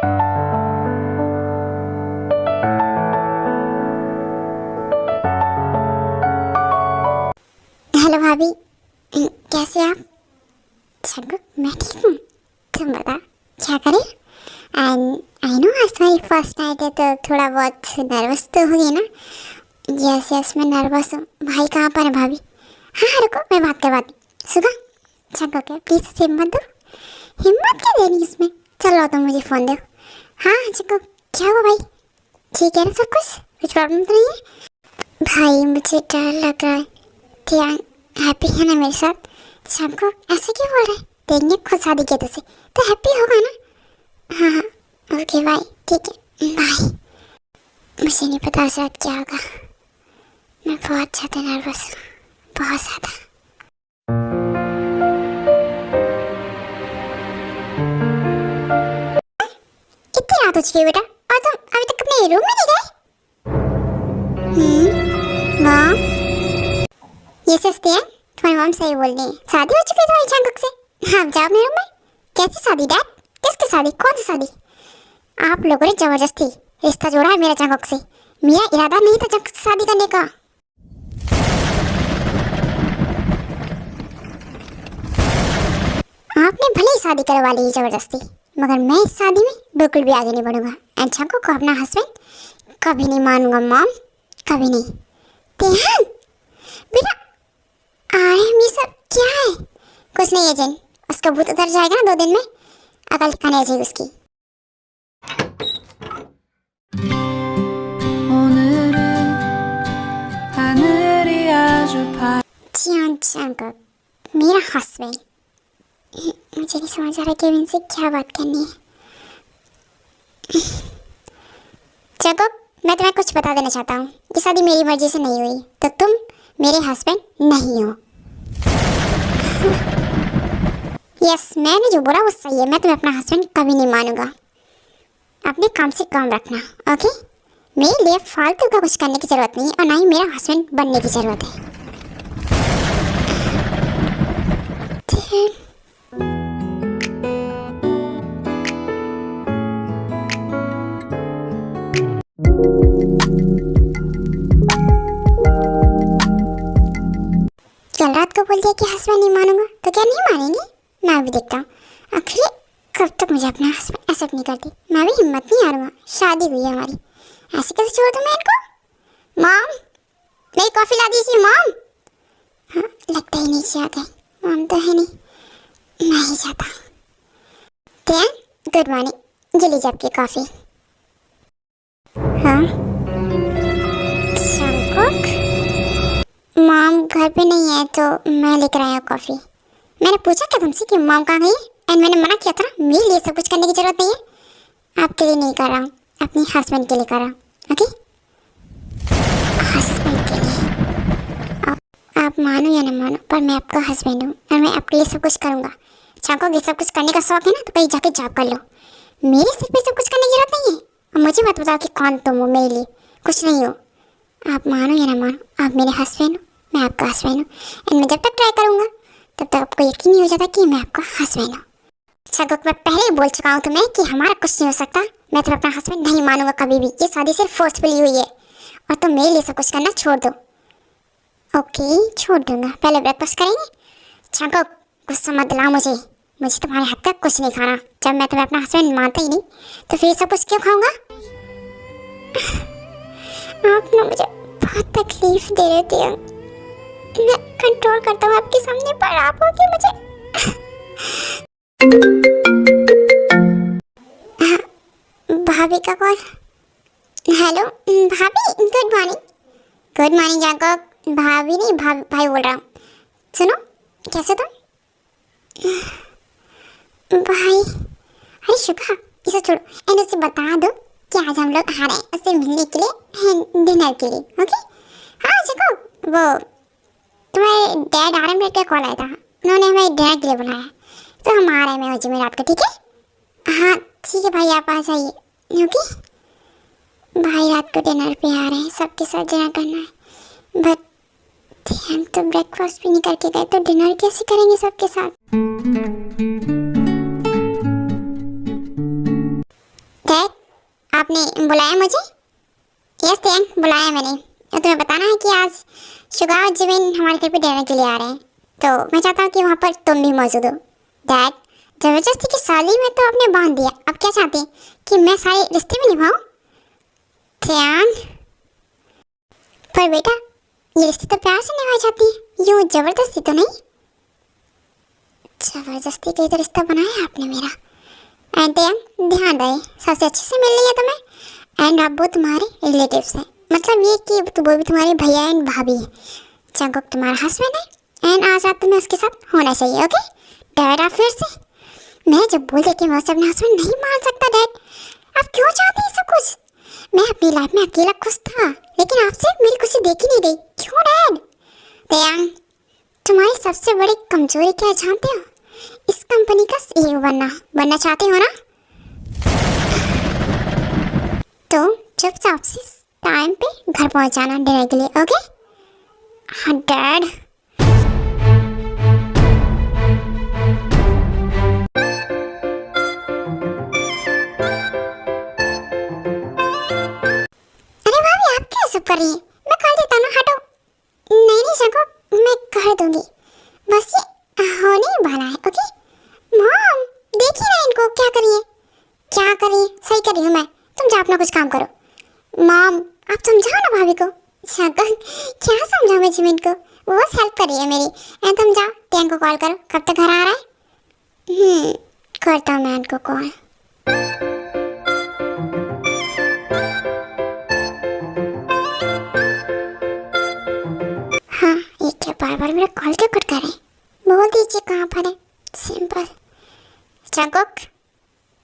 Hello भाभी, कैसे आप? छगू, मैं ठीक हूँ। तुम बता क्या करें? एंड आई नो आज तुम्हारी फर्स्ट नाइट है तो थोड़ा बहुत नर्वस तो होगी ना? यस यस, मैं नर्वस हूँ। भाई कहाँ पर है भाभी? हाँ हाँ, रुको मैं बात करवाती। सुबह छगू के प्लीज से हिम्मत दो। हिम्मत क्या देनी इसमें? चलो तुम मुझे फ़ोन दो। हाँ छगू, क्या हुआ भाई? ठीक है ना सब कुछ प्रॉब्लम तो नहीं है? भाई मुझे डर लग रहा है। क्या हैप्पी है ना मेरे साथ? सबको ऐसे क्यों बोल रहे हैं? देखने खुद शादी किया तुझसे तो हैप्पी होगा ना? हाँ हाँ ओके बाय, ठीक है बाय। मुझे नहीं पता शायद क्या होगा। मैं बहुत ज़्यादा नर्वस हूँ, बहुत ज़्यादा। कितनी रात हो चुकी है बेटा और तुम अभी तक अपने रूम में नहीं गए? मॉम, ये सस्ते हैं। तुम्हारी मॉम सही बोल रही है, शादी हो चुकी है तुम्हारी चांगक से। हाँ जाओ मेरे रूम में। कैसी शादी डैड? किसकी शादी? कौन सी शादी? आप लोगों ने जबरदस्ती रिश्ता जोड़ा है मेरा चांगक से। मेरा इरादा नहीं था चांगक से शादी करने का। आपने भले ही शादी करवा ली जबरदस्ती, मगर मैं इस शादी में बिल्कुल भी आगे नहीं बढ़ूंगा। एंड चांगक को अपना हस्बैंड कभी नहीं मानूंगा मॉम, कभी नहीं। तेहन बेटा, अरे ये सब क्या है? कुछ नहीं है जिन, उसका भूत उतर जाएगा ना 2 दिन में। अकल ठिकाने आ जाएगी उसकी। चांगक मेरा हस्बैंड। मुझे नहीं समझ आ रहा कि इनसे क्या बात करनी है। चांगक, मैं तुम्हें कुछ बता देना चाहता हूँ। ये शादी मेरी मर्जी से नहीं हुई तो तुम मेरे हस्बैंड नहीं हो। यस, मैंने जो बोला वो सही है। मैं तुम्हें अपना हस्बैंड कभी नहीं मानूंगा। अपने काम से काम रखना, ओके? मेरे लिए फालतू का कुछ करने की जरूरत नहीं है और ना ही मेरा हस्बैंड बनने की जरूरत है। कल रात को बोल दिया कि हस्बैंड नहीं मानूंगा तो क्या नहीं मानेंगे? मैं भी देखता हूँ आखिर कब तक मुझे अपना हस्बैंड एक्सेप्ट नहीं करती। मैं भी हिम्मत नहीं हारूंगा। शादी हुई है हमारी, ऐसे कैसे छोड़ दूँ मैं इनको? मॉम, मेरी कॉफ़ी ला दीजिए मॉम। हाँ, लगता ही नीचे आ गए। मॉम तो है नहीं, मैं ही जाता हूँ। गुड मॉर्निंग, ये लीजिए आपकी कॉफ़ी। हाँ चांगक, मॉम घर पे नहीं है तो मैं लेकर आया हूँ कॉफ़ी। मैंने पूछा क्या तुमसे कि मॉम कहाँ गई? एंड मैंने मना किया था ना, मेरे लिए सब कुछ करने की जरूरत नहीं है। आपके लिए नहीं कर रहा हूँ, अपने हस्बैंड के लिए कर रहा हूँ, ओके? हस्बैंड के लिए आप मानो या ना मानो पर मैं आपका हस्बैंड हूँ और मैं आपके लिए सब कुछ करूँगा। चांगक, ये सब कुछ करने का शौक है ना तो कहीं जाके जॉब कर लो। मेरे सिर पे सब कुछ करने की जरूरत नहीं है। और मुझे मत बताओ कि कौन तुम हो, मेरे लिए कुछ नहीं हो। आप मानो या ना मानो, आप मेरे हस्बैंड हो, मैं आपका हस्बैंड हूँ। एंड मैं जब तक ट्राई करूँगा तब तक आपको यकीन नहीं हो जाता कि मैं आपका हस्बैंड हूँ। चांगक, मैं पहले ही बोल चुका हूँ तुम्हें कि हमारा कुछ नहीं हो सकता। मैं तुम्हें अपना हस्बैंड नहीं मानूंगा कभी भी। ये शादी सिर्फ फोर्सफुली हुई है और तुम मेरे लिए सब कुछ करना छोड़ दो। ओके छोड़ दूंगा। पहले ब्रेकफास्ट करेंगे। चांगक, गुस्सा मत दिलाओ मुझे। मुझे तुम्हारे हाथ का कुछ नहीं खाना। जब मैं तुम्हें अपना हस्बैंड मानता ही नहीं तो फिर सब कुछ क्यों खाऊंगा? आप ना मुझे बहुत तकलीफ दे रहे थे। मैं कंट्रोल करता हूँ आपके सामने पर आप हो कि मुझे भाभी का कॉल। हेलो भाभी, गुड मॉर्निंग। गुड मॉर्निंग चांगक। भाभी नहीं भाई बोल रहा हूँ। सुनो, कैसे तुम? भाई, अरे शुभा इसे छोड़ो एंड उसे बता दो कि आज हम लोग आ रहे हैं उससे मिलने के लिए, डिनर के लिए, ओके? हाँ देखो, वो तुम्हारे डैड आ रहे हैं, क्या कॉल आया था, उन्होंने हमें डिनर के लिए बुलाया तो हम आ रहे हैं मैं जुमेरात को, ठीक है? हाँ ठीक है भाई, आप आ जाइए, ओके? भाई रात को डिनर पे आ रहे हैं, सबके साथ डिनर करना है। बट हम तो ब्रेकफास्ट भी नहीं करके गए तो डिनर कैसे करेंगे सबके साथ? आपने बुलाया मुझे? यस टियांग, बुलाया मैंने। और तुम्हें बताना है कि आज शुगा और जिमिन हमारे घर पे डिनर के लिए आ रहे हैं, तो मैं चाहता हूँ कि वहाँ पर तुम भी मौजूद हो। डैड, जबरदस्ती की शादी में तो आपने बांध दिया, अब क्या चाहते हैं कि मैं सारे रिश्ते में निभाऊं? टियांग, पर बेटा ये रिश्ते तो प्यार से निभाए जाते हैं, यूँ जबरदस्ती तो नहीं। जबरदस्ती के तो रिश्ता बनाया आपने मेरा। एंड टियांग, ध्यान रहे, सबसे अच्छे से मिल रही है तुम्हें, एंड अब वो तुम्हारे रिलेटिव्स हैं, मतलब ये कि वो भी तुम्हारे भैया एंड भाभी है। जंगकुक तुम्हारा हस्बैंड है एंड आज रात तुम्हें उसके साथ होना चाहिए। ओके डैड, आप फिर से, मैं जब बोल देती मैं उसे अपना हस्बैंड नहीं मान सकता। डैड आप क्यों चाहते हैं सब कुछ? मैं अपनी लाइफ में अकेला खुश था, लेकिन आपसे मेरी खुशी देखी नहीं गई, क्यों डैड? टियांग, तुम्हारी सबसे बड़ी कमजोरी क्या है जानते हो? इस कंपनी का सीईओ बनना चाहते हो ना? तो चुपचाप से टाइम पे घर पहुंच जाना डिनर के लिए। ओके हाँ डैड। अरे भाभी आप क्या सब कर रही हैं? मैं कर देता ना, हटो। नहीं सको, मैं कर दूंगी, बस ये होने ही वाला है। ओके मॉम, देखिए ना इनको, क्या करिए सही कर रही हूँ मैं, तुम जाओ अपना कुछ काम करो। मॉम आप समझाओ ना भाभी को। शंकर, क्या समझाऊं मैं जिमिन को, वो बस हेल्प कर रही है मेरी। एंड तुम जाओ टियांग को कॉल करो, कब तक घर आ रहा है? करता हूँ मैं उनको कॉल। हाँ ये क्या बार बार मेरा कॉल क्यों कट कर रहे हैं? बोल दीजिए कहाँ पर है, सिंपल। जंगकुक,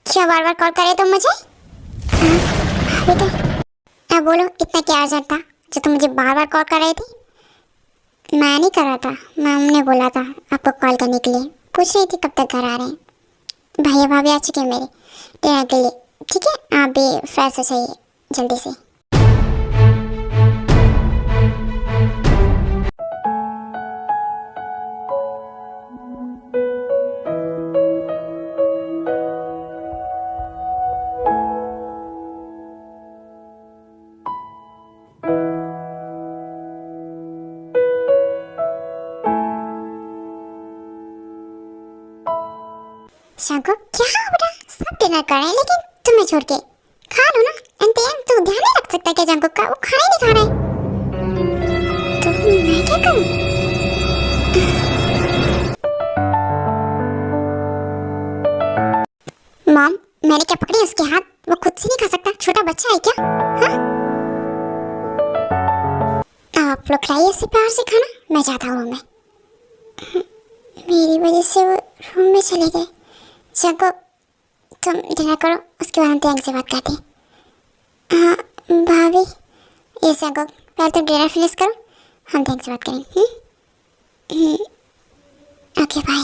क्या बार बार कॉल कर रहे तुम मुझे? ठीक है, अब बोलो इतना क्या अर्जेंट था जो तुम मुझे बार बार कॉल कर रहे थे? मैं नहीं कर रहा था, मम्मी ने बोला था आपको कॉल करने के लिए, पूछ रही थी कब तक घर आ रहे हैं। भैया भाभी आ चुके हैं मेरे डिनर के लिए। ठीक है आप भी फ्रेश हो जाइए जल्दी से। शंकर, क्या हो बेटा, सब डिनर कर रहे हैं लेकिन तुम्हें छोड़ के। खा लो ना। टियांग तू ध्यान नहीं रख सकता क्या जंगकुक का? वो खाना ही नहीं खा रहा है, तो मैं क्या करूं? मॉम, मैंने क्या पकड़े उसके हाथ? वो खुद से नहीं खा सकता, छोटा बच्चा है क्या? हाँ आप लोग खाइए उसे प्यार से खाना, मैं जाता हूँ रूम में। मेरी वजह से वो रूम में चले गए। जंगकुक तुम डिनर करो, उसके बाद हम टियांग से बात करते हैं। हाँ भाभी, ये जंगकुक पहले तुम डिनर फिनिश करो, हम टियांग से बात करेंगे। Okay bye.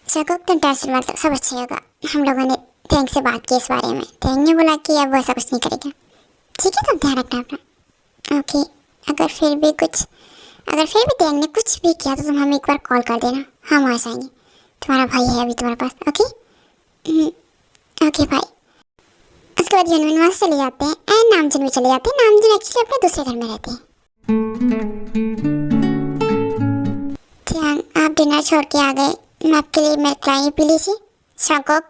जंगकुक तुम टेंशन मत लो, सब अच्छा होगा। हम लोगों ने टियांग से बात की इस बारे में, टियांग ने बोला कि अब वो ऐसा कुछ नहीं करेगा। ठीक है तुम ध्यान रखना अपना। ओके अगर फिर भी टियांग ने कुछ भी किया तो तुम हमें एक बार कॉल कर देना, हम आ जाएंगे। तुम्हारा भाई है अभी तुम्हारे पास। Okay okay bye. उसके बाद यूनियन वहाँ से चले जाते हैं एंड नामजुन भी चले जाते हैं। नामजुन एक्चुअली अपने दूसरे घर में रहते हैं। टियांग आप डिनर छोड़ के आ गए, मैं आपके लिए मिल्क लाई, पी लीजिए। जंगकुक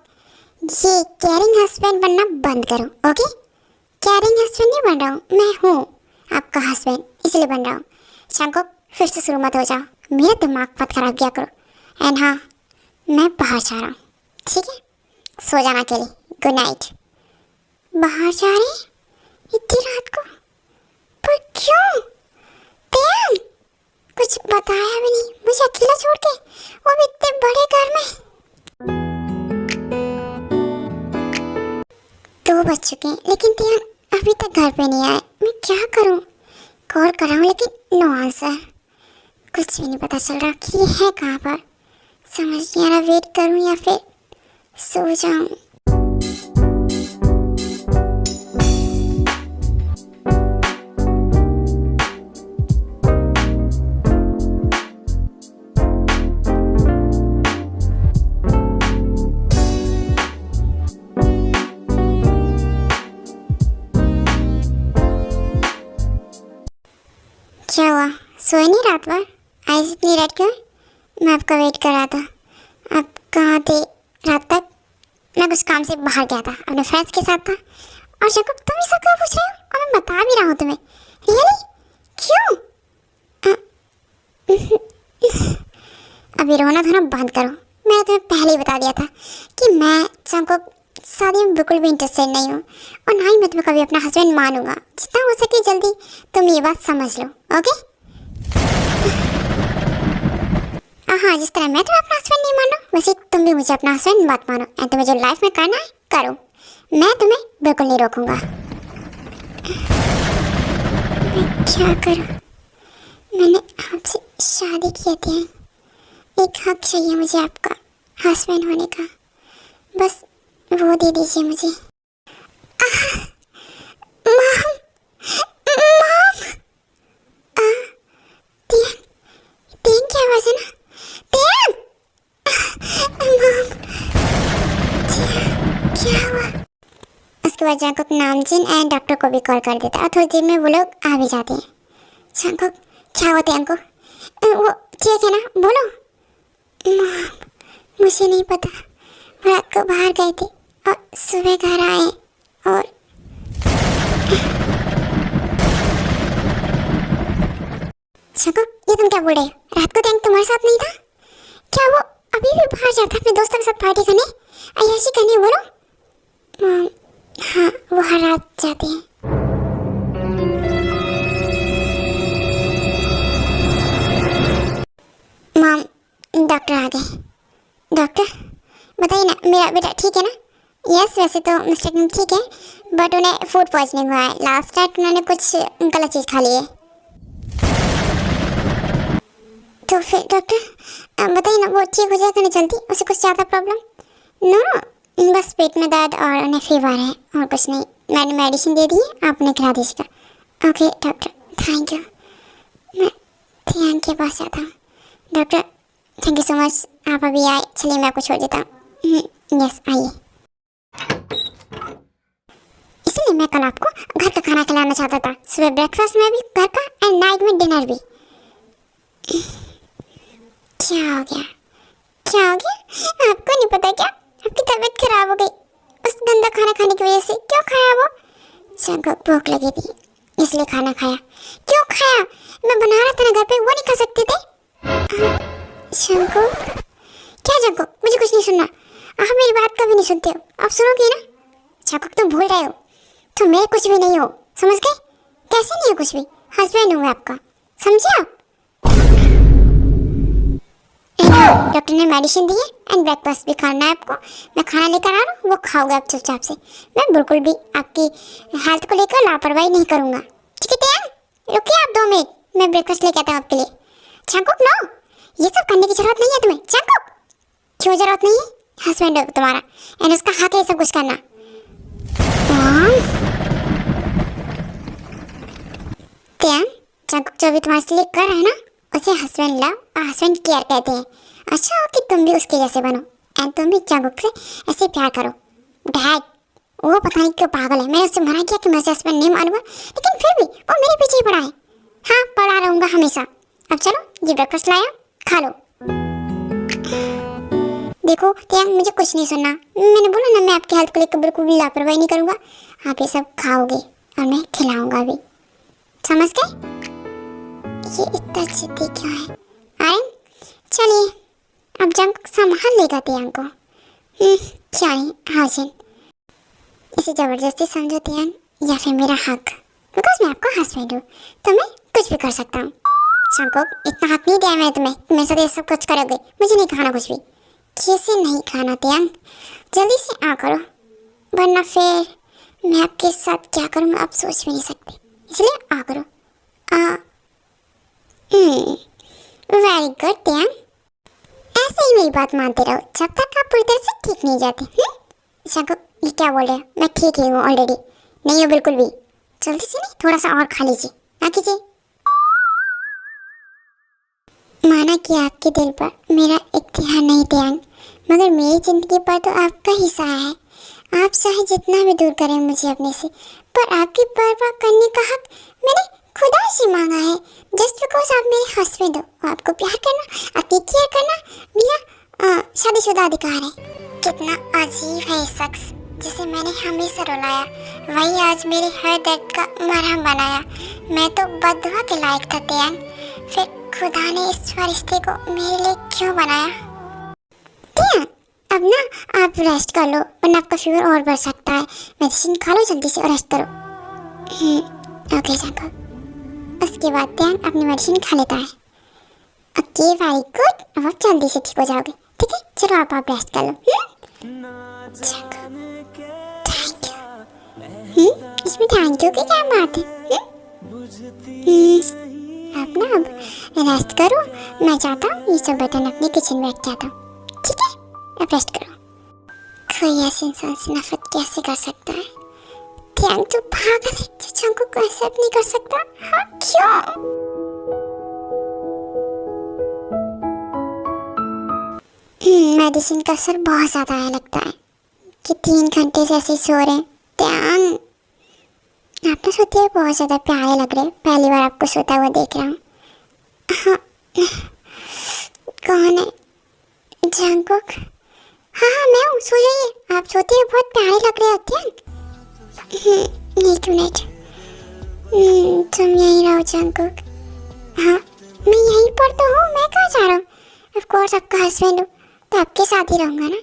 ये केयरिंग हस्बैंड बनना बंद करो। ओके केयरिंग हस्बैंड नहीं बन रहा हूँ, मैं हूँ आपका हस्बैंड, इसलिए बन रहा हूँ। जंगकुक फिर से शुरू मत हो जाओ, मेरा दिमाग मत खराब किया करो। एंड हाँ मैं बाहर जा रहा हूँ, ठीक है सो जाना के लिए, गुड नाइट। बाहर जा रहे हैं इतनी रात को? पर क्यों? टियांग कुछ बताया भी नहीं, मुझे अकेला छोड़ के, वो भी इतने बड़े घर में। 2 बज चुके हैं लेकिन टियांग अभी तक घर पे नहीं आए, मैं क्या करूं? कॉल कर रहा हूँ लेकिन नो आंसर, कुछ भी नहीं पता चल रहा कि ये है कहाँ पर। समझ नहीं आ रहा वेट करूं या फिर सो जाऊं। सोए नहीं रात भर? आइज इतनी लेट क्यों? मैं आपका वेट कर रहा था। आप कहाँ थे रात तक? मैं कुछ काम से बाहर गया था, अपने फ्रेंड्स के साथ था। और शाकुब तुम ये सब क्यों पूछ रहे हो? और मैं बता भी रहा हूँ तुम्हें। रियली? क्यों? अभी रोना धोना बंद करो। मैंने तुम्हें पहले ही बता दिया था कि मैं शाकुब शादी में बिल्कुल भी इंटरेस्टेड नहीं हूँ, और ना ही मैं तुम्हें कभी अपना हस्बैंड मानूंगा। जितना हो सके जल्दी तुम ये बात समझ लो, ओके? हाँ, जिस तरह मैं तुम्हें अपना हस्बैंड नहीं मानू, वैसे तुम भी मुझे अपना हस्बैंड मत मानो। एंड तुम्हें जो लाइफ में करना है करो, मैं तुम्हें बिल्कुल नहीं रोकूंगा। मैं क्या करूं? मैंने आपसे शादी की थी, एक हक चाहिए मुझे आपका हस्बैंड होने का, बस वो दे दीजिए मुझे। मॉम, मॉम, तीन क्या आवाज है ना? क्या हुआ? उसके बाद जंकुक नामजिन एंड डॉक्टर को भी कॉल कर देता है और थोड़ी देर में वो लोग आ भी जाते हैं। जंकुक, क्या हुआ अंकुल? वो ठीक है ना? बोलो। मुझे नहीं पता, रात को बाहर गए थे और सुबह घर आए। और जंकुक, ये तुम क्या बोल रहे हो? रात को टैंक तुम्हारे साथ नहीं था क्या? वो अभी भी बाहर जाता है अपने दोस्तों के साथ पार्टी करने, अय्याशी करने? बोलो। हाँ, वो हर रात जाते हैं। मॉम, डॉक्टर आ गए। डॉक्टर बताइए ना, मेरा बेटा ठीक है ना? यस, वैसे तो मिस्टर किम ठीक है, बट उन्हें फूड पॉइजनिंग हुआ है। लास्ट नाइट उन्होंने कुछ गलत चीज़ खा ली है। तो फिर डॉक्टर बताइए ना, वो ठीक हो जाएगा ना जल्दी? उसे कुछ ज़्यादा प्रॉब्लम? नो, बस पेट में दर्द और उन्हें फीवर है, और कुछ नहीं। मैंने मेडिसिन दे दी है, आप उन्हें खिला दीजिएगा। Okay doctor, thank you. मैं थियांग के पास जाता हूँ। Doctor thank you so much, आप अभी आए। चलिए मैं आपको छोड़ देता हूँ। यस, आइए। इसलिए मैं कल आपको घर का खाना खिलाना चाहता था, सुबह ब्रेकफास्ट में भी घर का एंड नाइट में डिनर भी। क्या हो गया? क्या हो गया? आपको नहीं पता क्या? आपकी तबीयत खराब हो गई उस गंदा खाना खाने की वजह से। क्यों खाया वो? जंकुक, भूख लगी थी इसलिए खाना खाया। क्यों खाया? मैं बना रहा था ना घर पे, वो नहीं खा सकते थे? जंकुक, क्या जंकुक? मुझे कुछ नहीं सुनना। आप मेरी बात कभी नहीं सुनते हो, आप सुनोगे ना? जंकुक, तुम भूल रहे हो, तुम मेरे कुछ भी नहीं हो, समझ गए? कैसे नहीं हो कुछ भी? हस्बैंड हूँ मैं आपका, समझे आप? डॉक्टर ने मेडिसिन दी है एंड ब्रेकफास्ट भी खाना है आपको। मैं खाना लेकर आ रहा हूँ, वो खाओगे आप चुपचाप से। मैं बिल्कुल भी आपकी हेल्थ को लेकर लापरवाही नहीं करूँगा, ठीक है? तैयार? रुकिए आप 2 मिनट, मैं ब्रेकफास्ट लेकर आता हूँ आपके लिए। जंकुक, नो, ये सब करने की जरूरत नहीं है तुम्हें। जंकुक, क्यों जरूरत नहीं है? हस्बैंड है तुम्हारा एंड उसका हक है सब कुछ करना। जंकुक जो भी तुम्हारे लिए कर रहे हैं ना, उसे हस्बैंड लव और हस्बैंड केयर कहते हैं। अच्छा हो कि तुम भी उसके जैसे बनो एंड तुम भी जंकुक से ऐसे प्यार करो। डैड, वो पता नहीं क्यों पागल है। मैंने उससे मना किया कि मैं उसे हस्बैंड नहीं मानूंगा, लेकिन फिर भी वो मेरे पीछे ही पड़ा है। हाँ, पड़ा रहूंगा हमेशा। अब चलो, ये ब्रेकफास्ट लाया, खा लो। देखो त्याग, मुझे कुछ नहीं सुनना। मैंने बोला ना, मैं आपकी हेल्थ को लेकर बिल्कुल भी लापरवाही नहीं करूंगा। आप ये सब खाओगे और मैं खिलाऊंगा भी, समझ गए? ये इतना जिद्दी क्यों है? आए, चलिए अब जंकुक संभाल लेगा त्याग को। क्या नहीं हाजिर, इसे जबरदस्ती समझो त्याग या फिर मेरा हक, बिकॉज मैं आपका हस्बैंड हूँ तो मैं कुछ भी कर सकता हूँ। जंकुक, इतना हक नहीं दिया मैंने तुम्हें, मेरे साथ ये सब कुछ करोगे। मुझे नहीं खाना कुछ भी। कैसे नहीं खाना त्याग? जल्दी से आ करो, वरना फिर मैं आपके साथ क्या करूँगा आप सोच भी नहीं सकते। इसलिए आ करो। वेरी गुड त्याग, ऐसे ही मेरी बात मानते रहो जब तक आप पूरी तरह से ठीक नहीं जाते। जंकुक, ये क्या बोल रहे हो? मैं ठीक ही हूँ ऑलरेडी। नहीं हो बिल्कुल भी। जल्दी से नहीं, थोड़ा सा और खा लीजिए, ना कीजिए। माना कि आपके दिल पर मेरा इख्तियार नहीं त्याग, मगर मेरी जिंदगी पर तो आपका ही साया है। आप चाहे जितना भी दूर करें मुझे अपने से, पर आपकी परवाह करने का हक मैंने खुदा से मांगा है। जस्ट बिकॉज आप मेरे हस्बैंड हो, आपको प्यार करना, आपकी केयर करना मेरा शादीशुदा अधिकार है। कितना अजीब है ये शख्स जिसे मैंने हमेशा रुलाया, वही आज मेरे हर दर्द का मरहम बनाया। मैं तो बद्दुआ के लायक था त्यान, फिर खुदा ने इस फरिश्ते को मेरे लिए क्यों बनाया? त्यान, अब ना आप रेस्ट कर लो वरना आपका फीवर और बढ़ सकता है। मेडिसिन खा लो जल्दी से और रेस्ट करो। Okay Jungkook. उसके बाद त्यान अपनी मेडिसिन खा लेता है। ओके वेरी गुड, अब आप जल्दी से ठीक हो जाओगे। ठीक है, चलो आप रेस्ट कर लो। इसमें थैंक यू की क्या बात है? आप ना अब रेस्ट करो, मैं जाता हूँ ये सब बर्तन अपने किचन में रख के आता हूँ। ठीक है, अब रेस्ट करो। कोई ऐसे इंसान से नफरत कैसे कर सकता है? थैंक तो पागल है, जंकुक को एक्सेप्ट नहीं कर सकता। हाँ क्यों? मेडिसिन का असर बहुत ज़्यादा आया लगता है कि 3 घंटे से ऐसे सो रहे हैं। ध्यान, आप तो सोते हुए बहुत ज़्यादा प्यारे लग रहे हैं। पहली बार आपको सोता हुआ देख रहा हूँ। हाँ, कौन है? जंकुक? हाँ मैं हूँ, सो जाइए। आप सोते हुए बहुत प्यारे लग रहे होते हैं। एक मिनट, तुम यहीं रहो जंकुक। हाँ मैं यहीं पर तो हूँ, मैं कहाँ जा रहा हूँ? ऑफ कोर्स आपका हस्बैंड हूँ तो आपके साथ ही रहूँगा ना।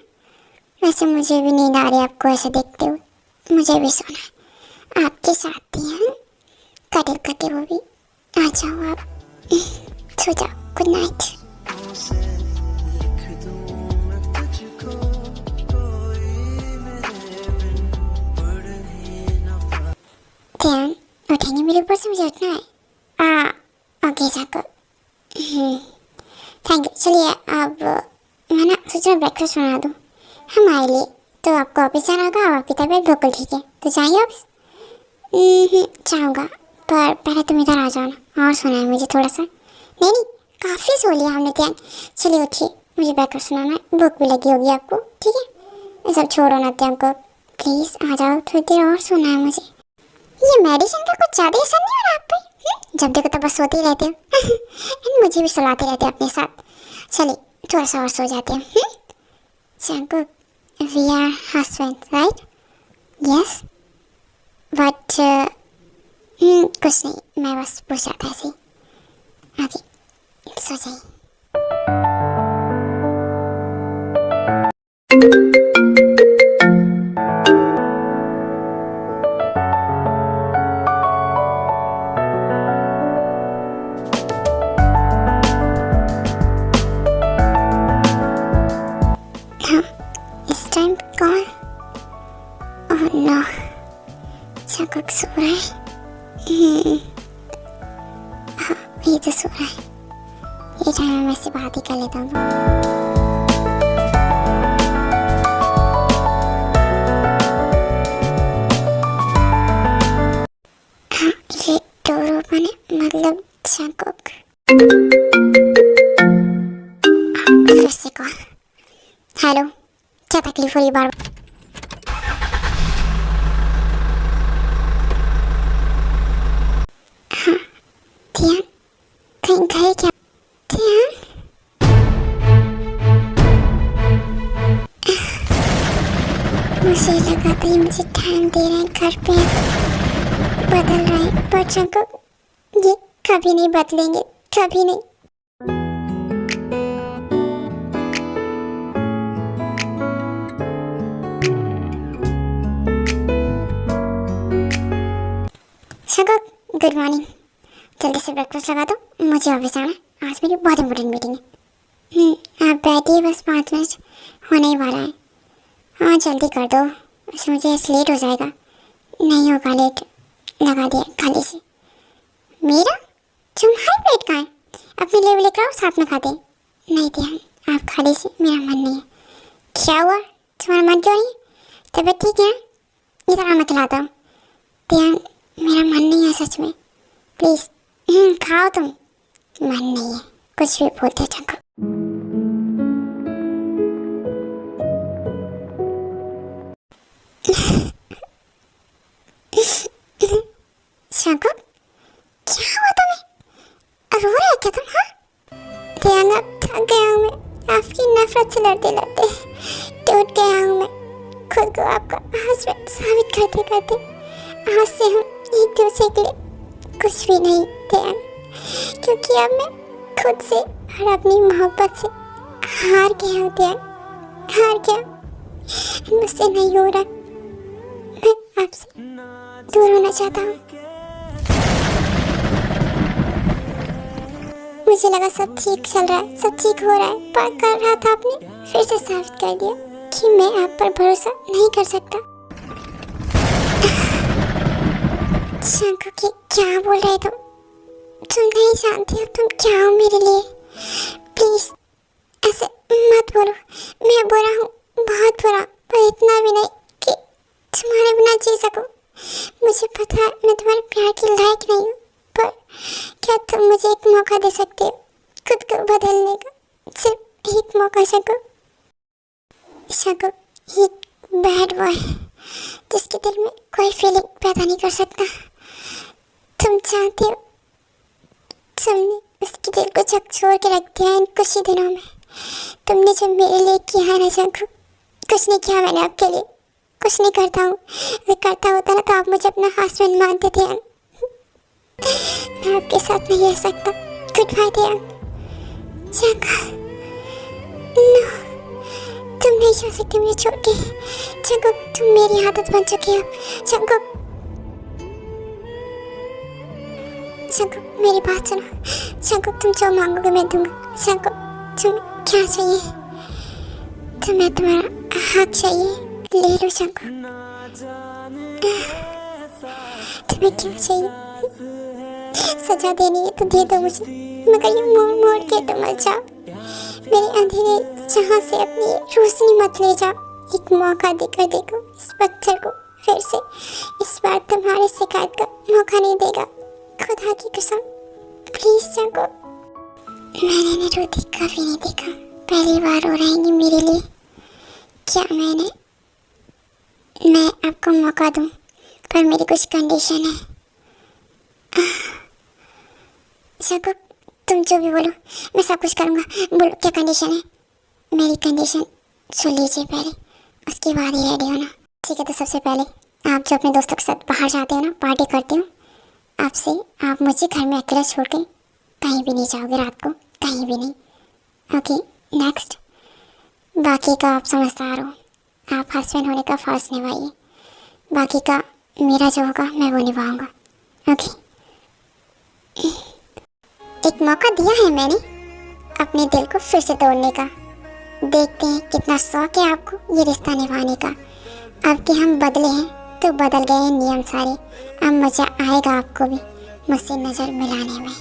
वैसे मुझे भी नींद आ रही है आपको ऐसे देखते हुए, मुझे भी सोना है आपके साथ ही है। कटिल करके वो भी। आ जाओ आप, सो जाओ। Good night. ध्यान, उठेंगे मेरे ऊपर से, मुझे उठना है। ओके जाकर थैंक यू। चलिए अब मैं ना सोच रहा ब्रेकफास्ट बना दूँ हमारे लिए। तो आपको ऑफिस जाना होगा, अब आपकी तबीयत बिल्कुल ठीक है तो जाइए ऑफिस। जाऊँगा, पर पहले तुम इधर आ जाओ ना, और सोना है मुझे थोड़ा सा। नहीं नहीं, काफ़ी सो लिया हमने ध्यान। चलिए उठिए, मुझे ब्रेकफास्ट सुनाना है, भूख भी लगी होगी आपको। ठीक है, ये सब छोड़ो ना ध्यान को, प्लीज़ आ जाओ, थोड़ी देर और सोना है मुझे। ये मेडिसिन का कुछ ज़्यादा असर नहीं हो रहा आप पे? जब देखो तो बस सोते ही रहते हो। मुझे भी सुलाते रहते हो अपने साथ। चलिए थोड़ा सा और सो जाते हैं। Jungkook, we are husband right? Yes but कुछ नहीं, मैं बस पूछ रहा था ऐसे। ओके सो जाइए। इस टाइम कौन? ओह नो, जंकुक सो रहा है। हाँ ये तो सो रहा है। ये टाइम में से बात ही कर लेता हूँ। हाँ ये डोर ओपन है, मतलब जंकुक। फिर से कॉल। हेलो, क्या तकलीफ हो रही बार? हाँ ध्यान, कहीं गए क्या? ध्यान, मुझे लगा था ये मुझे टाइम दे रहे हैं, घर पे बदल रहे हैं, पर जंकुक ये कभी नहीं बदलेंगे, कभी नहीं। जंकुक गुड मॉर्निंग, जल्दी से ब्रेकफास्ट लगा दो, मुझे ऑफिस जाना है, आज मेरी बहुत इंपॉर्टेंट मीटिंग है। आप बैठिए, बस 5 मिनट होने ही वाला है। हाँ जल्दी कर दो, वैसे मुझे लेट हो जाएगा। नहीं होगा लेट, लगा दिया खाली से। मेरा तुम्हारी प्लेट कहाँ है? अपने लिए भी लेकर आओ, साथ में खाते हैं। नहीं ध्यान, आप खाली से, मेरा मन नहीं है। क्या हुआ, तुम्हारा मन क्यों नहीं है? तबीयत ठीक है? इधर मैं खिलाता हूँ। ध्यान, मेरा मन नहीं है सच में, प्लीज़ खाओ तुम। मन नहीं है, कुछ भी बोलते जंकुक। जंकुक क्या थक गया हूँ मैं आपकी नफरत से लड़ते लड़ते। टूट गया हूँ मैं खुद को आपका हस्बैंड साबित करते करते। आज से हम एक दूसरे के लिए कुछ भी नहीं थे, क्योंकि अब मैं खुद से और अपनी मोहब्बत से हार गया हूँ। हार गया, मुझसे नहीं हो रहा, मैं आपसे दूर होना चाहता हूँ। मुझे लगा सब ठीक चल रहा है, सब ठीक हो रहा है, पर कल रात आपने फिर से साबित कर दिया कि मैं आप पर भरोसा नहीं कर सकता। शंकु, क्या बोल रहे तुम नहीं जानते हो तुम क्या हो मेरे लिए। प्लीज ऐसे मत बोलो, मैं बुरा हूँ, बहुत बुरा, पर इतना भी नहीं कि तुम्हारे बिना जी सकूं। मुझे पता है मैं तुम्हारे प्यार के लायक नहीं हूँ, पर क्या तुम मुझे एक मौका दे सकते हो खुद को बदलने का, सिर्फ एक मौका। शंकु एक बैड बॉय जिसके दिल में कोई फीलिंग पैदा नहीं कर सकता। तुम जानते हो तुमने उसके दिल को झकझोर के रख दिया इन कुछ ही दिनों में। तुमने जो मेरे लिए किया है ना शंकु, कुछ नहीं किया मैंने आपके लिए, कुछ नहीं करता हूँ। अगर करता होता ना तो आप मुझे अपना हस्बैंड मानते थे। मैं आपके साथ नहीं रह सकता। गुड बाय थे शंकु। नो, तुम नहीं जा सकते मुझे छोड़ के। शंकु, तुम मेरी आदत बन चुकी हो। शंकु, मेरी बात सुनो। शंकु, तुम जो मांगोगे मैं दूंगा। शंकु, तुम्हें क्या चाहिए? तुम्हें तुम्हारा हक चाहिए, ले लो शंकु। तुम्हें क्या चाहिए? सजा देनी है तो दे दो मुझे, मगर ये मोड़ मोड़ के तो मत जाओ। मेरे अंधेरे जहाँ से अपनी रोशनी मत ले जाओ। एक मौका देकर देखो इस पत्थर को फिर से। इस बार तुम्हारी शिकायत का मौका नहीं देगा, खुदा की कसम। प्लीज शंकु। मैंने निरुति कभी नहीं देखा, पहली बार हो रहेंगी मेरे लिए। क्या मैं आपको मौका दूं, पर मेरी कुछ कंडीशन है। शंकु, तुम जो भी बोलो मैं सब कुछ करूँगा। बोलो क्या कंडीशन है? मेरी कंडीशन सुन लीजिए पहले, उसके बाद ही रेडी होना। ठीक है, तो सबसे पहले आप जो अपने दोस्तों के साथ बाहर जाते हो ना, पार्टी करते हो, आपसे आप मुझे घर में अकेला छोड़ के कहीं भी नहीं जाओगे रात को, कहीं भी नहीं। Okay, next. बाकी का आप समझदार हो, आप हस्बैंड होने का फर्ज निभाइए। बाकी का मेरा जो होगा मैं वो निभाऊंगा। ओके, एक मौका दिया है मैंने अपने दिल को फिर से तोड़ने का। देखते हैं कितना शौक है आपको ये रिश्ता निभाने का। अब कि हम बदले हैं तो बदल गए हैं नियम सारे। अब मजा आएगा आपको भी मुझसे नजर मिलाने में।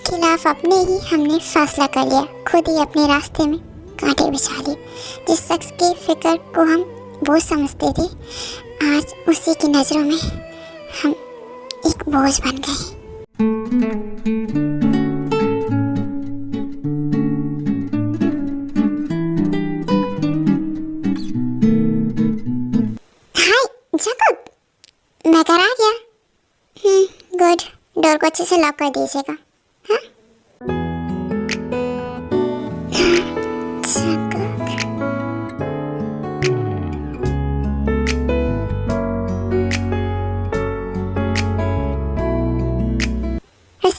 खिलाफ अपने ही हमने फैसला कर लिया, खुद ही अपने रास्ते में कांटे बिछा लिए। जिस शख्स की फिक्र को हम बोझ समझते थे, आज उसी की नजरों में हम एक बोझ बन गए। हाय जकब, मैं घर आ गया। गुड, डोर को अच्छे से लॉक कर दीजिएगा। हाँ?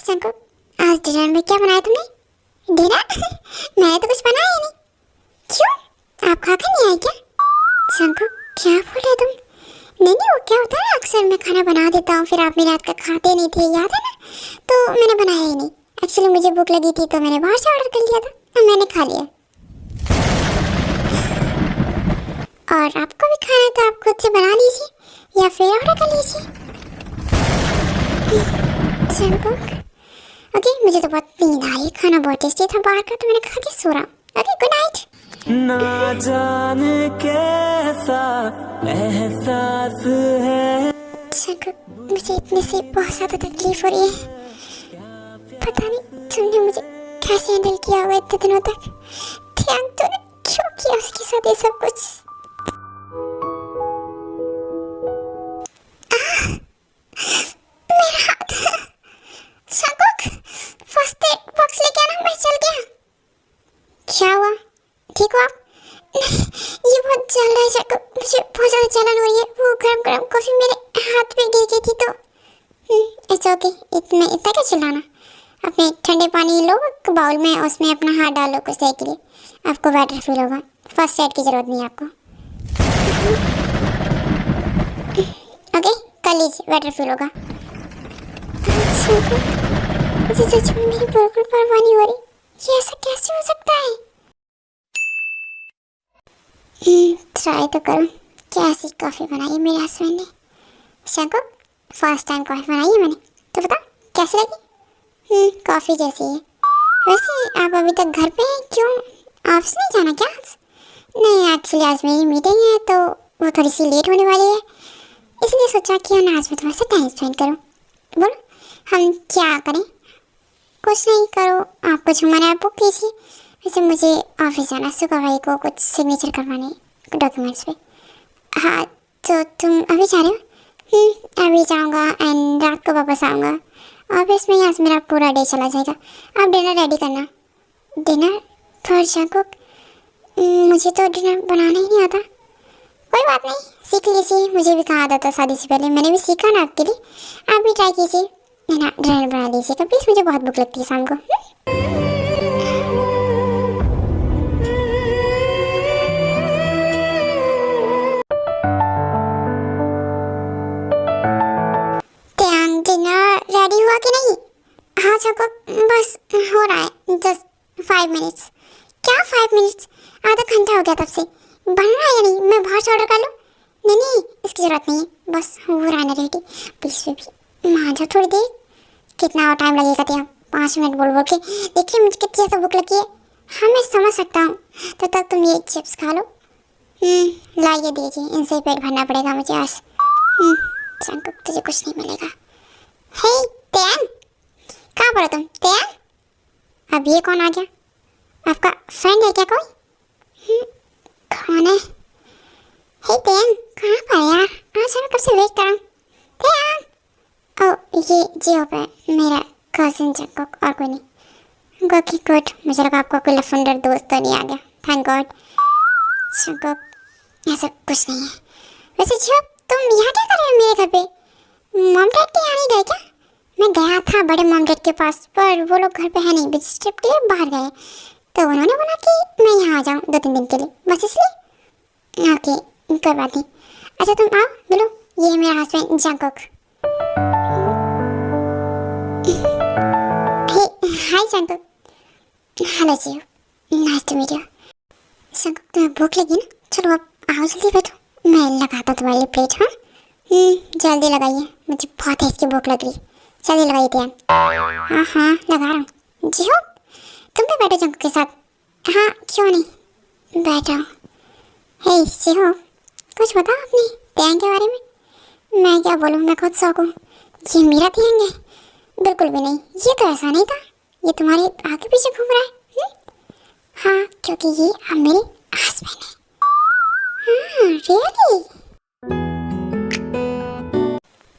जकब, आज डिनर में क्या बनाया तुमने? डिनर? मैंने तो कुछ बनाया ही नहीं। क्यों, आप खाकर नहीं आए क्या? जकब, क्या बोल रहे तुम? नहीं, वो क्या होता है, अक्सर मैं खाना बना देता हूँ, फिर आप मेरे हाथ का खाते नहीं थे, याद है ना? तो मैंने बनाया ही नहीं। एक्चुअली मुझे भूख लगी थी तो मैंने बाहर से ऑर्डर कर लिया था और मैंने खा लिया। और आपको भी खाना तो आप खुद से बना लीजिए या फिर ऑर्डर कर लीजिए। ओके, मुझे तो बहुत नींद आ रही है, खाना बहुत टेस्टी था बाहर का, तो मैंने खा के सो रहा हूँ। Okay, good night. ना जाने कैसा एहसास है। मुझे इतने से बहुत ज़्यादा तकलीफ हो रही है। पता नहीं तुमने मुझे कैसे हैंडल किया हुआ इतने दिनों तक। ध्यान तूने क्यों किया उसके साथ ये सब कुछ? मेरा इट्स ओके, इतना इतना क्या चिल्लाना। अपने ठंडे पानी लो बाउल में, उसमें अपना हाथ डालो कुछ देर के लिए, आपको बेटर फील होगा। फर्स्ट एड की ज़रूरत नहीं है आपको। ओके, कर लीजिए, बेटर फील होगा। मुझे सच में मेरी बिल्कुल परवाह नहीं हो रही, ये ऐसा कैसे हो सकता है। ट्राई तो करो। कैसी कॉफ़ी बनाई है मेरे हस्बैंड ने। शंको, फर्स्ट टाइम कॉफ़ी बनाई है मैंने, तो बता कैसी लगी। कॉफ़ी जैसी है। वैसे आप अभी तक घर पे हैं, क्यों ऑफिस नहीं जाना क्या आज? नहीं, एक्चुअली आज मेरी मीटिंग है तो वो थोड़ी सी लेट होने वाली है, इसलिए सोचा कि आज मैं थोड़ा सा टाइम स्पेंड करूँ। बोलो हम क्या करें? कुछ नहीं, करो आप कुछ हमारे आप बुक कीजिए। वैसे मुझे ऑफिस जाना, सुखा भाई को कुछ सिग्नेचर करवाने डॉक्यूमेंट्स पे। हाँ, तो तुम अभी जा रहे हो? अभी जाऊँगा एंड रात को वापस आऊँगा। ऑफिस में यहाँ से मेरा पूरा डे चला जाएगा। आप डिनर रेडी करना। Dinner for Jungkook? मुझे तो डिनर बनाना ही नहीं आता। कोई बात नहीं, सीख लीजिए। मुझे भी कहा था शादी से पहले, मैंने भी सीखा ना आपके लिए। आप भी ट्राई कीजिए ना, डिनर बना लीजिएगा प्लीज़। मुझे बहुत भूख लगती है शाम को। डिनर रेडी हुआ कि नहीं? हाँ चको, बस हो रहा है, जस्ट 5 मिनट्स। क्या 5 मिनट्स? आधा घंटा हो गया तब से। बन रहा है या नहीं? मैं बाहर से ऑर्डर कर लूँ? नहीं, इसकी ज़रूरत नहीं है, बस हो रहा है ना रेडी। प्लीज़ बेबी मान जाओ थोड़ी देर। कितना और टाइम लगेगा तेरा? 5 मिनट बोल बोल के देखिए मुझे कितनी ज़्यादा भूख लगी है। हाँ मैं समझ सकता हूँ, तो तब तुम ये चिप्स खा लो। लाइए दीजिए, इनसे ही पेट भरना पड़ेगा मुझे आज। जंकुक तुझे कुछ नहीं मिलेगा। हे तेन, कहाँ पर हो तुम? तेन, अब ये कौन आ गया? आपका फ्रेंड है क्या कोई? कौन है? हे तेन, कहाँ पर है यार? आज मैं कब से वेट कर रहा हूँ। तेन, ओह ये जियो पे मेरा कजिन जंकुक, और कोई नहीं। ओके गुड, मुझे लगा आपका कोई लफंडर दोस्त तो नहीं आ गया। Thank God. जंकुक ऐसा कुछ नहीं है। वैसे जियो तुम यहाँ क्या कर रहे हो मेरे घर पे? मॉम डैड के यहाँ नहीं गए क्या? मैं गया था बड़े मॉम डैड के पास, पर वो लोग घर पे है नहीं, बिजनेस ट्रिप के लिए बाहर गए, तो उन्होंने बोला कि मैं यहाँ आ जाऊँ 2-3 दिन के लिए, बस इसलिए। ओके कोई बात नहीं। अच्छा तुम आओ मिलो, ये है मेरा husband Jungkook. Hi Jungkook. Hello जियो, nice to meet you. Jungkook तुम्हें भूख लगी ना? चलो अब आओ जल्दी बैठो, मैं लगाता तुम्हारे लिए प्लेट। हाँ जल्दी लगाइए, मुझे बहुत इसकी भूख लग रही है। जल्दी लगाइए ध्यान। हाँ लगा रहा हूँ। जी हो तुम भी बैठो जंकुक के साथ। हाँ क्यों नहीं, बैठो। हे जी हो, कुछ बताओ अपनी ध्यान के बारे में। मैं क्या बोलूँ, मैं खुद शौक हूँ। ये मेरा ध्यान है? बिल्कुल भी नहीं, ये तो ऐसा नहीं था, ये तुम्हारे आगे पीछे घूम रहा है। हाँ क्योंकि ये अब मेरे हस्बैंड है। रियली?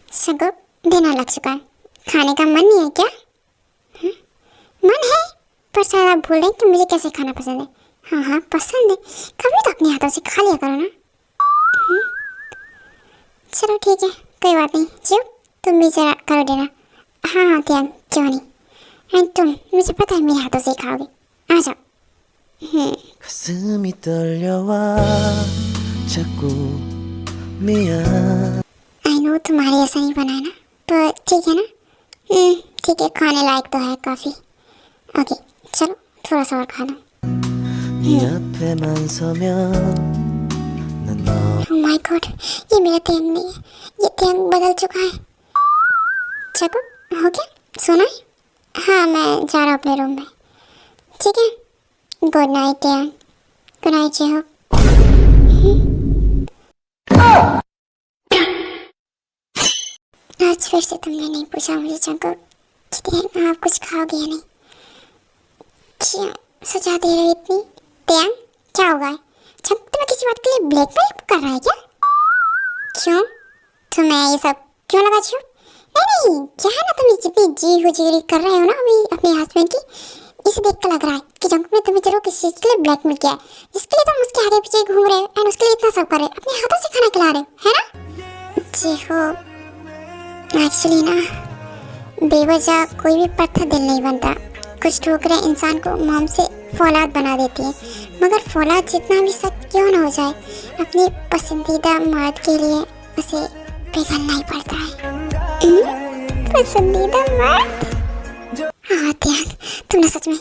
जंकुक डिनर लग चुका है, खाने का मन नहीं है क्या? मन है, पर शायद आप भूल रहे हैं कि मुझे कैसे खाना पसंद है। हाँ पसंद है, कभी तो अपने हाथों से खा लिया करो ना। चलो ठीक है, कोई बात नहीं। जियो तुम भी जरा करो डिनर। हाँ त्याग क्यों नहीं, एंड तुम मुझे पता है मेरे हाथों से खाओगे, आ जाओ। 가슴이 떨려와 자꾸 미안 आई नो तुम्हारे ऐसा नहीं बना है ना, पर ठीक है ना। ठीक है, खाने लायक तो है काफ़ी। ओके चलो थोड़ा सा और खा लो। 네 앞에만 서면 난 너 ओह माय गॉड, ये मेरा ध्यान नहीं है, ये ध्यान बदल चुका है। चको हो गया, सोना है? हाँ मैं जा रहा हूँ अपने रूम में। ठीक है, गुड नाइट ध्यान। गुड नाइट जी हो। आज फिर से तुमने नहीं पूछा मुझे जंकुक कि ध्यान आप कुछ खाओगे या नहीं। क्या सजा दे रहे इतनी? ध्यान क्या होगा? जंकुक तुम्हें किसी बात के लिए ब्लैकमेल कर रहा है क्या? क्यों तुम्हें ये सब क्यों लगा? छो नहीं क्या है ना, तुम जितनी जी हुजूरी कर रहे हो ना अभी अपने हस्बैंड की, इसे देख कर लग रहा है कि जंकुक ने तुम्हें जरूर किसी चीज़ के लिए ब्लैकमेल किया है, जिसके लिए तुम उसके आगे पीछे घूम रहे हो एंड उसके लिए इतना सब कर रहे हो, अपने हाथों से खाना खिला रहे हो, है ना? जी हो एक्चुअली ना बेवजह कोई भी पत्थर दिल नहीं बनता। कुछ ठोकरें इंसान को मोम से फौलाद बना देती है, मगर फौलाद जितना भी सख्त क्यों ना हो जाए, अपनी पसंदीदा मर्द के लिए उसे पिघलना ही पड़ता है। पसंदीदा मर्द? हाँ त्याग, तुमने सच में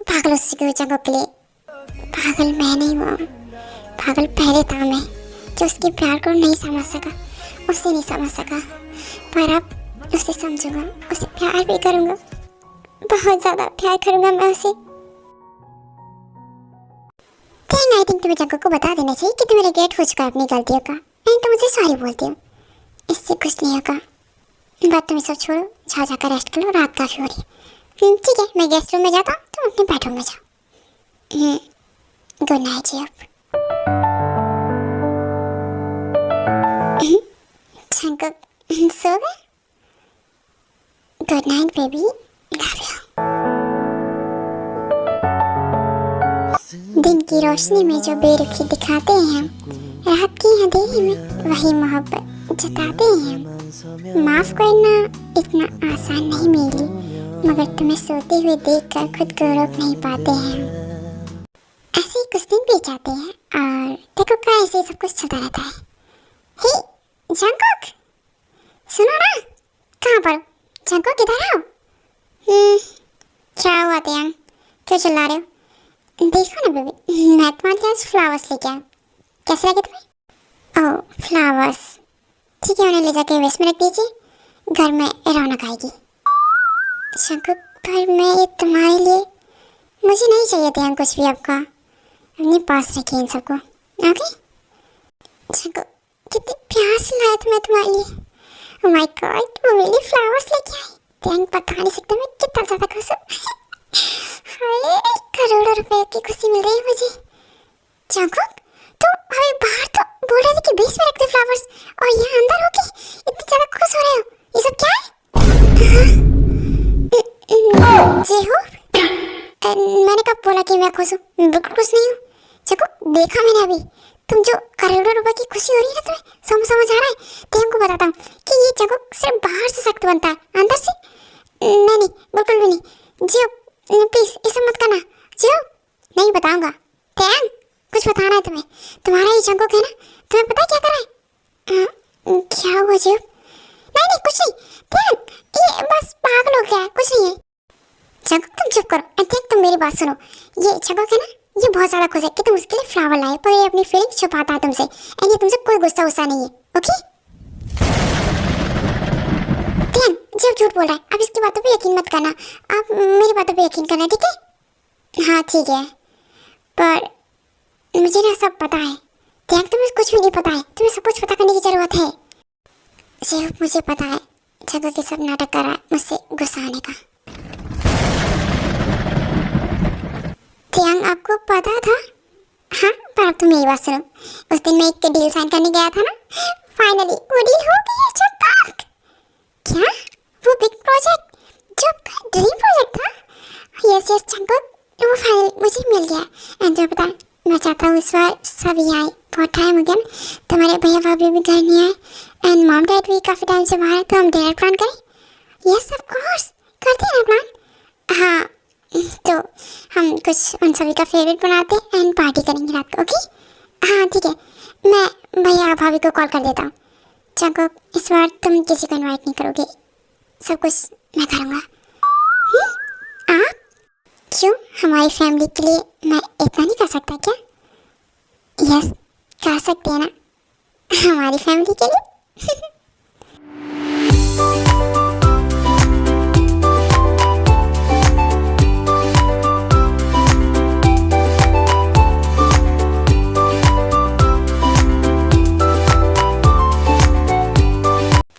पागल उस जगह के लिए। पागल मैं नहीं हुआ, पागल पहले था मैं, जो उसके प्यार को नहीं समझ सका, उसे नहीं समझ सका। पर अब उसे समझूंगा, उसे प्यार भी करूंगा, बहुत ज्यादा प्यार करूंगा मैं उसे। आई थिंक तुम्हें जग्गू को बता देना चाहिए कि तुम्हें रिग्रेट हो चुका है अपनी गलतियों का, नहीं तो मुझे सॉरी बोलती हूँ, इससे कुछ नहीं होगा। बात तुम्हें सब छोड़ो, जाओ जाकर रेस्ट कर लो, रात काफी हो रही है। ठीक है, मैं गेस्ट रूम में जाता हूँ, तुम अपने बेडरूम में जाओ। गुड नाइट जी। अब जंगू सो गए? Good night baby, love you. दिन की रोशनी में जो बेरुखी दिखाते हैं हम, रात की अंधेरी में वही मोहब्बत जताते हैं हम। माफ करना इतना आसान नहीं मेरी, मगर तुम्हें सोते हुए देखकर खुद को रोक नहीं पाते हैं। ऐसे ही कुछ दिन बीत जाते हैं और देखो क्या ऐसे ही सब कुछ चलता रहता है। हे जंगकुक, सुनो ना, कहाँ पर हो? जंगकुक इधर आओ। क्या हुआ त्यांग, क्यों चिल्ला रहे हो? देखो ना बेबी, मैं तुम्हारे लिए फ्लावर्स लेके आया, कैसे लगे तुम्हें? ओह फ्लावर्स, ठीक है, उन्हें ले जाके वेस्ट में रख दीजिए, घर में रौनक आएगी। जंगकुक, पर मैं ये तुम्हारे लिए, मुझे नहीं चाहिए था कुछ भी आपका, अपने पास रखिए इन सबको, ओके? जंगकुक, कितनी प्यार से लाया था मैं तुम्हारे लिए। ओह माय गॉड, वो मेरे लिए फ्लावर्स लेके आई। त्यांग बता नहीं सकता मैं कितना ज़्यादा खुश हूँ। हाय, करोड़ों रुपए की खुशी मिल रही है मुझे। जंगकुक, तो हमें बाहर तो बोल रहे थे कि बेस में रख दे फ्लावर्स, और यहाँ अंदर हो के इतनी ज़्यादा खुश हो रहे हो, ये सब क्या है? जी हो, मैंने कब बोला कि मैं खुश हूँ? बिल्कुल खुश नहीं हूँ। जंगकुक, देखा मैंने अभी, तुम जो करोड़ों रुपए की खुशी हो रही है ना तुम्हें, समझ आ रहा है? त्यांग को बताता हूँ कि ये जंगकुक सिर्फ बाहर से सख्त बनता है, अंदर से नहीं, बिल्कुल भी नहीं। जियो प्लीज, ऐसा मत करना। जियो, नहीं बताऊंगा। त्यांग, कुछ बताना है तुम्हें, तुम्हारा ये जंगकुक है ना, तुम्हें पता है क्या कर रहा है? क्या हुआ जियो? नहीं कुछ नहीं त्यांग, ये बस पागल हो गया है, कुछ नहीं है। जंगकुक तुम चुप करो, एंड थिंक तुम मेरी बात सुनो। ये जंगकुक है ना, ये बहुत ज्यादा खुश है कि तुम उसके लिए फ्लावर लाए, पर ये अपनी फीलिंग्स छुपाता है तुमसे, एंड ये तुमसे कोई गुस्सा नहीं है, ओके? त्यांग, जब झूठ बोल रहा है, अब इसकी बातों पे यकीन मत करना, आप मेरी बातों पे यकीन करना, ठीक है? हाँ ठीक है, पर मुझे ना सब पता है। त्यांग, तुम्हें कुछ भी नहीं पता है, तुम्हें सब कुछ पता करने की जरूरत है। सिर्फ मुझे पता है जगह के सब नाटक कर रहा है मुझसे गुस्सा आने का। त्यांग, आपको पता था? हाँ, पर अब तुम मेरी बात सुनो। उस दिन मैं एक डील साइन करने गया था ना, फाइनली वो डील हो गई है। जंगकुक, क्या? वो बिग प्रोजेक्ट जो आपका ड्रीम प्रोजेक्ट था? यस जंगकुक, वो फाइनल मुझे मिल गया। एंड जो पता, मैं चाहता हूँ इस बार सभी आए, बहुत टाइम हो गया ना, तुम्हारे भैया भाभी भी घर नहीं आए, एंड मॉम डैड भी काफ़ी टाइम से बाहर है, तो हम डिनर प्लान करें? यस ऑफ कोर्स, करते हैं ना प्लान। हाँ, तो हम कुछ उन सभी का फेवरेट बनाते हैं एंड पार्टी करेंगे रात को, ओके? हाँ ठीक है, मैं भैया भाभी को कॉल कर देता हूँ। जंगकुक, इस बार तुम किसी को इनवाइट नहीं करोगे, सब कुछ मैं करूँगा। आप? क्यों, हमारी फैमिली के लिए मैं इतना नहीं कर सकता क्या? यस, कर सकते हैं ना, हमारी फैमिली के लिए।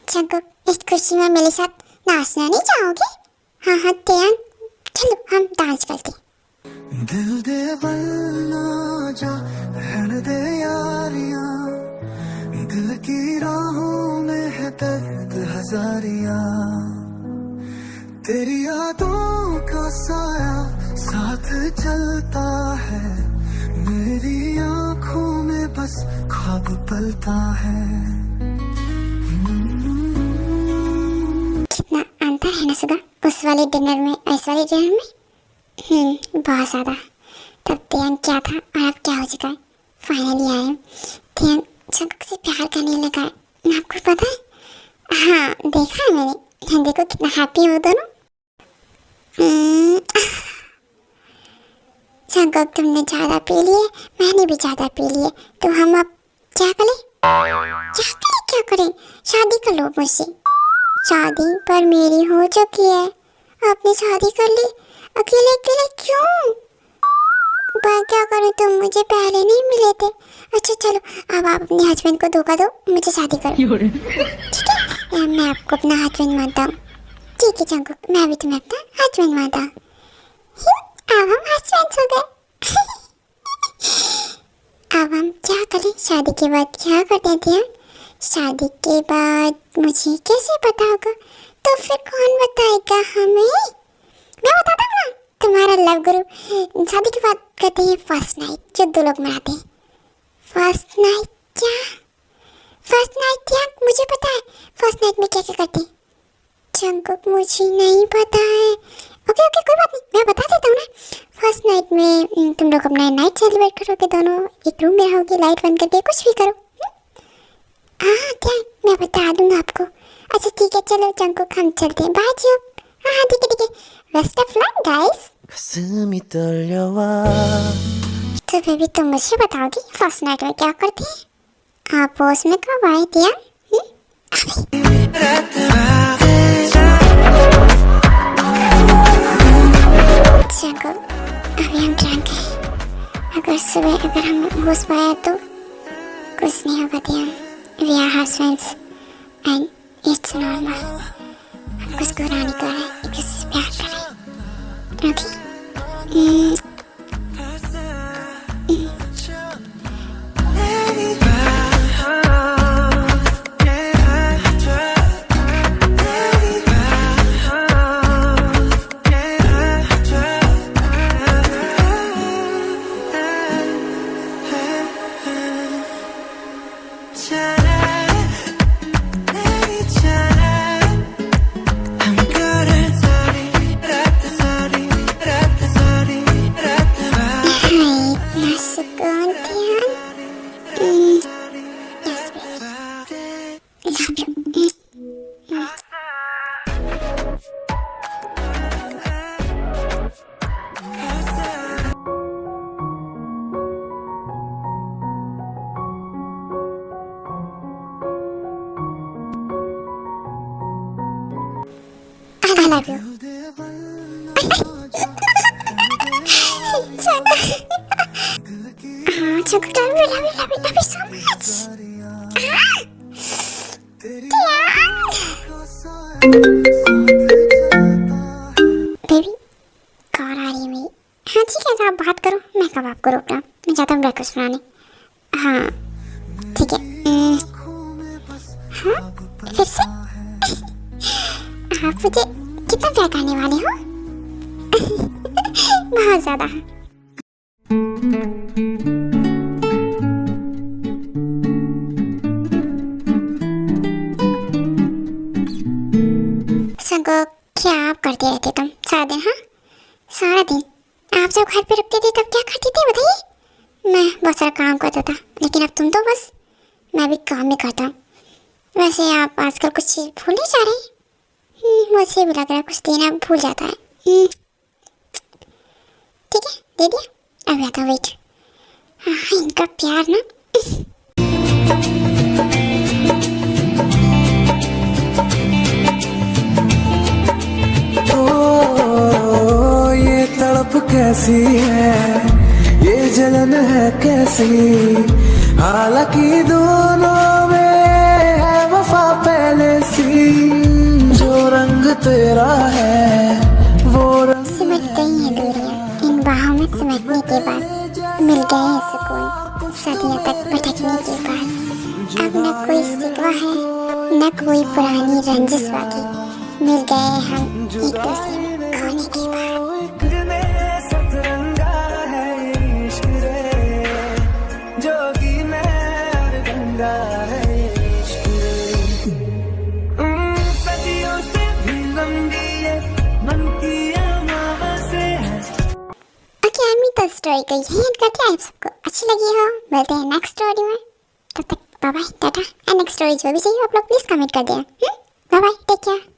जंगकुक, इस खुशी में मेरे साथ नाचना नहीं चाहोगे? हाँ त्यांग, चलो हम डांस करते हैं। दिल दे वरना जा रहने दे यारियां, दिल की राहों में है दर्द हजारियां, तेरी यादों का साया साथ चलता है, मेरी आंखों में बस ख्वाब पलता है। कितना अंतर है ना सुबह उस वाले डिनर में, इस वाले डिनर में बहुत ज़्यादा। तब तियांग क्या था और अब क्या हो चुका है। फाइनली आए हैं। तियांग जंकुक से प्यार करने लगा है, आपको पता है? हाँ देखा है मैंने। देखो कितना हैप्पी है वो दोनों। जंकुक तुमने ज़्यादा पी लिए, मैंने भी ज़्यादा पी लिए, तो हम अब क्या करें? क्या करें? शादी कर लो मुझसे। शादी पर मेरी हो चुकी है, आपने शादी कर ली। अकेले अकेले क्यों? पर क्या करूं, तुम मुझे पहले नहीं मिले थे। अच्छा चलो अब आप अपने हस्बैंड को धोखा दो, मुझे शादी करो। ठीक है, मैं आपको अपना हस्बैंड मानता हूँ। ठीक है जंकुक, मैं भी तुम्हें अपना हस्बैंड मानता हूँ। अब हम हस्बैंड हो गए। अब हम क्या करें? शादी के बाद क्या करते थे? शादी के बाद मुझे कैसे पता होगा? तो फिर कौन बताएगा हमें? मैं बता दूँ ना, तुम्हारा लव गुरु। शादी के बाद कहते हैं फर्स्ट नाइट, जो दो लोग मनाते हैं। फर्स्ट नाइट क्या? फर्स्ट नाइट क्या? मुझे पता है फर्स्ट नाइट में क्या क्या करते हैं। जंकुक मुझे नहीं पता है। ओके ओके कोई बात नहीं, मैं बता देता हूँ ना। फर्स्ट नाइट में तुम लोग अपना नाइट सेलिब्रेट करोगे, दोनों एक रूम में रहोगे, लाइट बंद करके कुछ भी करो। हाँ क्या, मैं बता दूंगा आपको। अच्छा ठीक है, चलो जंकुक हम चलते हैं। बाय जियो। हाँ ठीक है ठीक है, बेस्ट ऑफ लक गाइस। 가슴이 떨려와 तो बेबी तुम मुझे बताओगी फर्स्ट नाइट में क्या करते हैं? आप उसमें कब आए थे? जंकुक अभी हम ड्रंक हैं। अगर सुबह अगर हम होश पाया तो कुछ नहीं होगा ध्यान। We are husbands and it's normal. हम कुछ बुरा नहीं कर रहे, एक दूसरे से प्यार कर रहे। Okay I love you. Jungkook, love you so much. Baby call आ रही है मेरी। हाँ ठीक है, तो आप बात करो, मैं कब आपको रोक रहा हूँ। मैं जाता हूँ ब्रेकफास्ट बनाने। हाँ ठीक है। हाँ फिर से आप मुझे कितना प्यार करने वाले हो? बहुत ज़्यादा। जंकुक क्या आप करते रहते तुम सारा दिन? हाँ सारा दिन आप जब घर पे रुकते थे तब क्या करते थे बताइए? मैं बहुत सारा काम करता था, लेकिन अब तुम तो बस मैं भी काम ही करता हूँ। वैसे आप आजकल कुछ चीज़ भूलने जा रहे हैं। मुझे भी लग रहा है कुछ देना भूल जाता है। ठीक है दे दिया, अभी आता हूँ, वेट। हाँ इनका प्यार ना। ओ ये तड़प कैसी है, ये जलन है कैसी, हालांकि दोनों में है वफा पहले सी। जो रंग तेरा है वो रंग सिमट गई है दूरियां, इन बाहों में सिमटने के बाद मिल गए हैं सुकून। सदियों तक भटकने के बाद अब न कोई सिकवा है न कोई पुरानी रंजिश बाकी। मिल गए हम एक दूसरे में खोने के बाद। सदियों से भी लंबी सिंपल स्टोरी को यही एंड करते हैं। आप सबको अच्छी लगी हो, मिलते हैं नेक्स्ट स्टोरी में। तब तक bye bye, tata. And next story जो भी चाहिए आप लोग प्लीज़ कमेंट कर देना। Bye bye, take care.